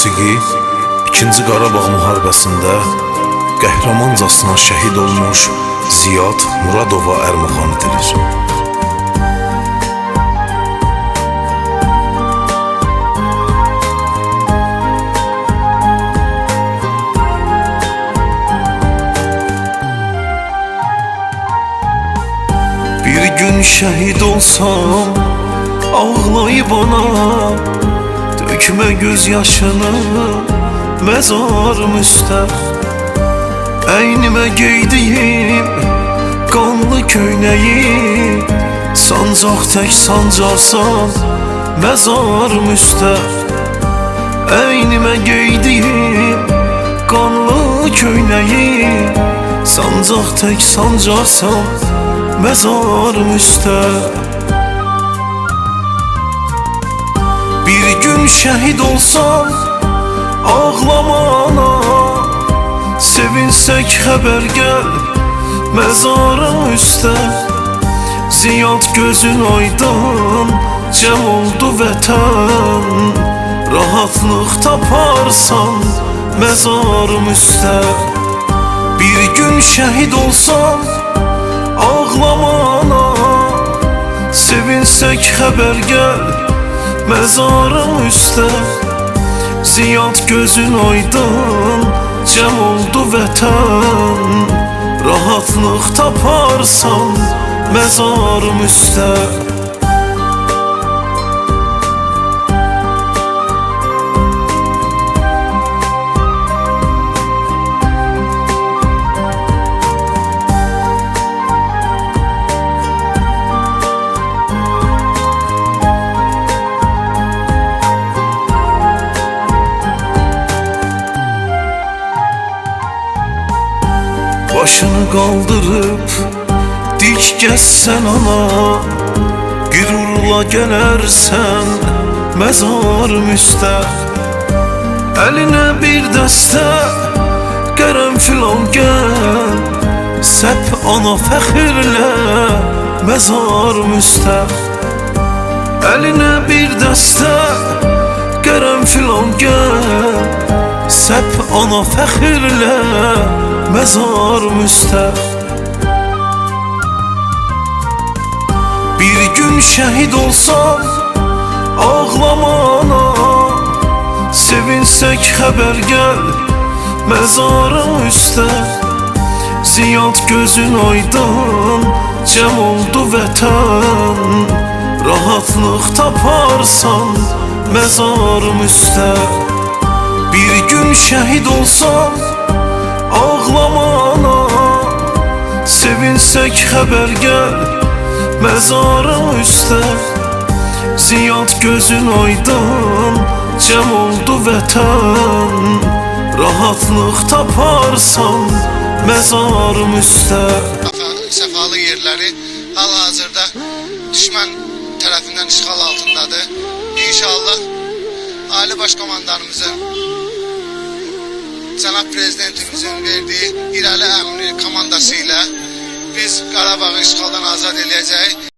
musiqi 2-ci Qarabağ müharibəsində qəhrəmancasına şəhid olmuş Ziyad Muradova ərmağan edilir. Bir gün şəhid olsam, ağlayıb ona dökmə göz yaşını məzarım üstə. Əynimə geydiyim qanlı köynəyi sancaq tək sancarsan məzarım üstə. Əynimə geydiyim qanlı köynəyi sancaq tək sancarsan məzarım üstə. Bir gün şəhid olsam, ağlamana sevinsək xəbər gəl məzarım üstə. Ziyad gözün aydın, cəm oldu vətən, rahatlıq taparsan məzarım üstə. Bir gün şəhid olsam, ağlamana sevinsək xəbər gəl məzarım üstə. Ziyad gözün aydın, cəm oldu vətən, rahatlıq taparsan məzarım üstə. Başını qaldırıb dik gəzsən ana, qürurla gələrsən məzarım üstə. Əlinə bir dəstə qərənfil al gəl, səp ana fəxirlə məzarım üstə. Əlinə bir dəstə qərənfil al gəl, səp ana fəxirlə məzarım üstə. Bir gün şəhid olsam, ağlamana sevinsək xəbər gəl məzarım üstə. Ziyad gözün aydın, cəm oldu vətən, rahatlıq taparsan məzarım üstə. Bir gün şəhid olsam, ağlamana sevinsək xəbər gəl məzarım üstə. Ziyad gözün aydın, cəm oldu vətən, rahatlıq taparsan məzarım üstə. Səfalı yerləri hal-hazırda düşmən tərəfindən işğal altındadır. İnşallah Ali Başkomandanımızın, Cənab Prezidentimizin verdiyi irəli əmri komandası ilə biz Qarabağı işğaldan azad edəcəyik.